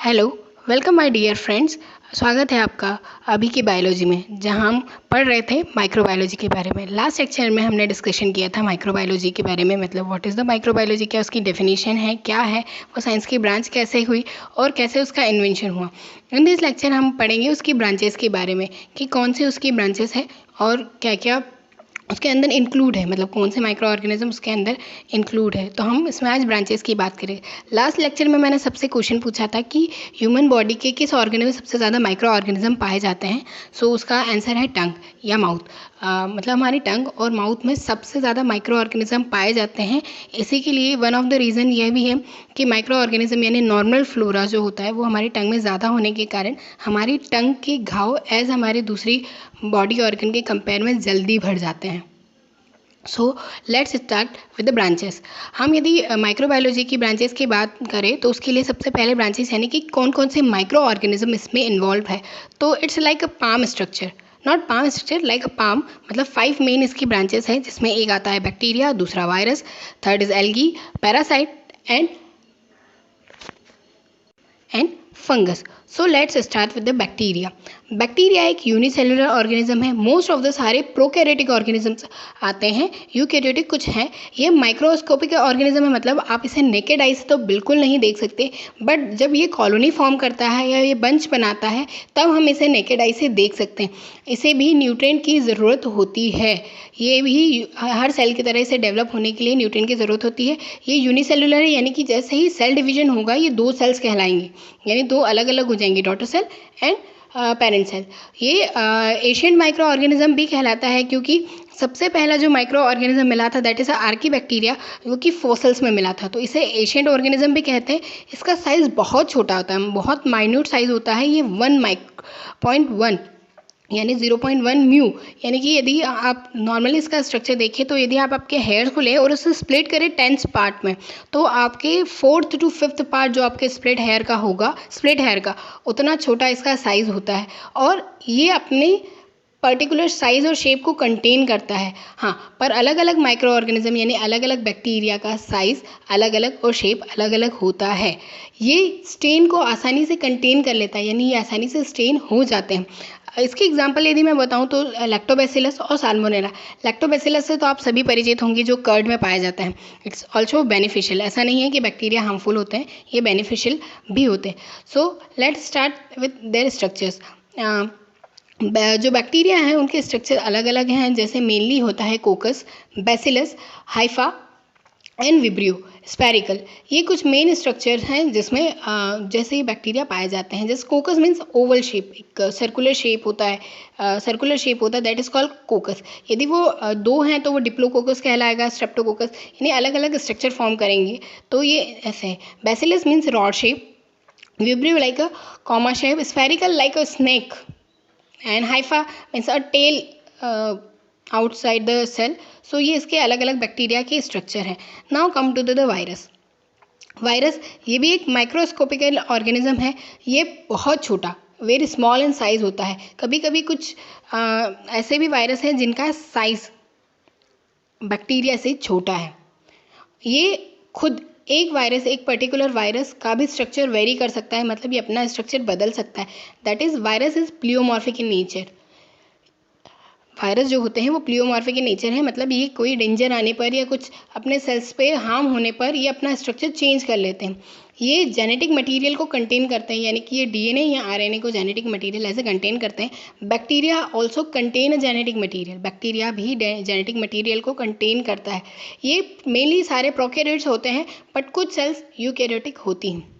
Hello, welcome my dear friends. स्वागत है आपका अभी की बायोलॉजी में, जहां हम पढ़ रहे थे माइक्रोबायोलॉजी के बारे में। लास्ट लेक्चर में हमने डिस्कशन किया था माइक्रोबायोलॉजी के बारे में, मतलब व्हाट इज़ द माइक्रोबायोलॉजी, क्या उसकी डेफिनेशन है, क्या है वो, साइंस की ब्रांच कैसे हुई और कैसे उसका इन्वेंशन हुआ। इन दिस लेक्चर हम पढ़ेंगे उसकी ब्रांचेस के बारे में कि कौन सी उसकी ब्रांचेस है और क्या क्या उसके अंदर इंक्लूड है, मतलब कौन से माइक्रो ऑर्गेनिज्म उसके अंदर इंक्लूड है। तो हम इसमें आज ब्रांचेस की बात करें। लास्ट लेक्चर में मैंने सबसे क्वेश्चन पूछा था कि ह्यूमन बॉडी के किस ऑर्गन में सबसे ज़्यादा माइक्रो ऑर्गेनिज्म पाए जाते हैं। सो उसका आंसर है टंग या माउथ। मतलब हमारी टंग और माउथ में सबसे ज़्यादा माइक्रो ऑर्गेनिज्म पाए जाते हैं। इसी के लिए वन ऑफ द रीज़न यह भी है कि माइक्रो ऑर्गेनिज्म यानी नॉर्मल फ्लोरा जो होता है वो हमारी टंग में ज़्यादा होने के कारण हमारी टंग के घाव एज हमारी दूसरी बॉडी ऑर्गन के कंपेयर में जल्दी भर जाते हैं। So let's start with the branches. हम यदि माइक्रोबायोलॉजी की ब्रांचेस की बात करें तो उसके लिए सबसे पहले ब्रांचेस यानी कि कौन कौन से माइक्रो ऑर्गेनिज्म इसमें इन्वॉल्व है। तो it's like a palm structure, not palm structure, like a palm. मतलब 5 मेन इसकी ब्रांचेस हैं, जिसमें एक आता है बैक्टीरिया, दूसरा virus, third is algae, parasite and fungus. So let's start with the bacteria. Bacteria एक यूनिसेलुलर ऑर्गेनिज्म है। मोस्ट ऑफ द सारे प्रोकैरियोटिक ऑर्गेनिजम्स आते हैं, यूकैरियोटिक कुछ हैं। ये माइक्रोस्कोपिक ऑर्गेनिज्म है, मतलब आप इसे नेकेड आई से तो बिल्कुल नहीं देख सकते, बट जब ये कॉलोनी फॉर्म करता है या ये बंच बनाता है तब हम इसे नेकेड आई से देख सकते हैं। इसे भी न्यूट्रिएंट की ज़रूरत होती है। ये भी हर सेल की तरह इसे डेवलप होने के लिए न्यूट्रिएंट की ज़रूरत होती है। ये यूनिसेलुलर है, यानी कि जैसे ही सेल डिवीजन होगा ये 2 सेल्स कहलाएंगे, यानी 2 अलग अलग हो जाएंगे, daughter cell and parent cell. ये एशियंट माइक्रो ऑर्गेनिज्म भी कहलाता है, क्योंकि सबसे पहला जो माइक्रो ऑर्गेनिज्म मिला था दैट इज़ आर्की बैक्टीरिया, जो कि फॉसल्स में मिला था, तो इसे एशियंट ऑर्गेनिज्म भी कहते हैं। इसका साइज़ बहुत छोटा होता है, बहुत माइन्यूट साइज़ होता है। ये 1.1 यानी 0.1 म्यू, यानी कि यदि आप नॉर्मली इसका स्ट्रक्चर देखें तो यदि आप आपके हेयर को लें और उसे स्प्लिट करें 10 पार्ट में, तो आपके 4th to 5th पार्ट जो आपके स्प्लिट हेयर का होगा, स्प्लिट हेयर का, उतना छोटा इसका साइज़ होता है। और ये अपने पर्टिकुलर साइज़ और शेप को कंटेन करता है। हाँ, पर अलग अलग माइक्रो ऑर्गेनिज्म यानी अलग अलग बैक्टीरिया का साइज़ अलग अलग और शेप अलग अलग होता है। ये स्टेन को आसानी से कंटेन कर लेता है, यानी ये आसानी से स्टेन हो जाते हैं। इसकी एग्जांपल यदि मैं बताऊं तो लैक्टोबैसिलस और साल्मोनेला। लैक्टोबैसिलस से तो आप सभी परिचित होंगे, जो कर्ड में पाया जाता है। It's also beneficial. ऐसा नहीं है कि बैक्टीरिया हार्मफुल होते हैं, ये बेनिफिशियल भी होते हैं। So let's start with their structures. जो बैक्टीरिया हैं उनके स्ट्रक्चर अलग अलग हैं, जैसे मेनली होता है कोकस, bacillus, Haifa and vibrio, spherical. ये कुछ मेन स्ट्रक्चर हैं जिसमें जैसे ही बैक्टीरिया पाए जाते हैं। जैसे कोकस मीन्स ओवल शेप, एक सर्कुलर शेप होता है, सर्कुलर शेप होता है, दैट इज कॉल्ड कोकस। यदि वो 2 हैं तो वो डिप्लोकोकस कहलाएगा, स्ट्रेप्टोकोकस, यानी अलग अलग स्ट्रक्चर फॉर्म करेंगे। तो ये ऐसे है। Bacillus means rod shape, vibrio like a comma shape, spherical like a snake, and hypha means a tail outside the cell. So ये इसके अलग अलग बैक्टीरिया के स्ट्रक्चर हैं। Now come to the virus. Virus ये भी एक माइक्रोस्कोपिकल ऑर्गेनिज्म है। ये बहुत छोटा, वेरी स्मॉल इन साइज होता है। कभी कभी कुछ ऐसे भी वायरस हैं जिनका साइज बैक्टीरिया से छोटा है। ये खुद एक वायरस, एक पर्टिकुलर वायरस का भी स्ट्रक्चर वेरी कर सकता है, मतलब ये अपना स्ट्रक्चर बदल सकता है। That is virus is pleomorphic in nature. Virus जो होते हैं वो प्लियोमॉर्फिक इन नेचर है, मतलब ये कोई डेंजर आने पर या कुछ अपने सेल्स पे हार्म होने पर ये अपना स्ट्रक्चर चेंज कर लेते हैं। ये जेनेटिक मटेरियल को कंटेन करते हैं, यानी कि ये डीएनए या आरएनए को जेनेटिक मटेरियल ऐसे कंटेन करते हैं। Bacteria also contain a genetic material. Bacteria भी जेनेटिक मटेरियल को कंटेन करता है। ये मेनली सारे प्रोकैरियोट्स होते हैं, बट कुछ सेल्स यूकैरियोटिक होती हैं।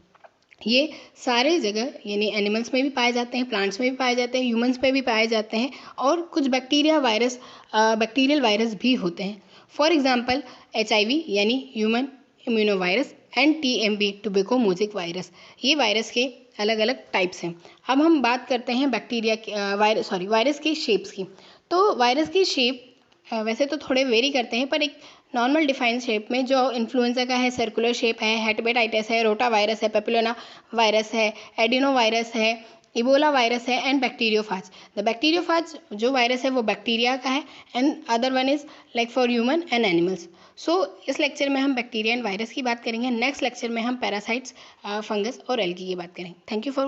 ये सारे जगह यानी एनिमल्स में भी पाए जाते हैं, प्लांट्स में भी पाए जाते हैं, ह्यूमंस में भी पाए जाते हैं, और कुछ बैक्टीरिया वायरस, बैक्टीरियल वायरस भी होते हैं। फॉर एग्जांपल HIV यानी human immuno virus and TMV tobacco mosaic virus. ये वायरस के अलग अलग टाइप्स हैं। अब हम बात करते हैं बैक्टीरिया वायरस की शेप्स की। तो वायरस की शेप वैसे तो थोड़े वेरी करते हैं, पर एक नॉर्मल डिफाइंड शेप में जो इन्फ्लुएंजा का है सर्कुलर शेप है, हेपेटाइटिस है, रोटा वायरस है, पेपिलोना वायरस है, एडिनो वायरस है, इबोला वायरस है एंड बैक्टीरियोफाज। द बैक्टीरियोफाज जो वायरस है वो बैक्टीरिया का है and other one is like for human and animals. So इस लेक्चर में हम बैक्टीरिया एंड वायरस की बात करेंगे। नेक्स्ट लेक्चर में हम पैरासाइट्स, फंगस और एल्गी की बात करेंगे। Thank you for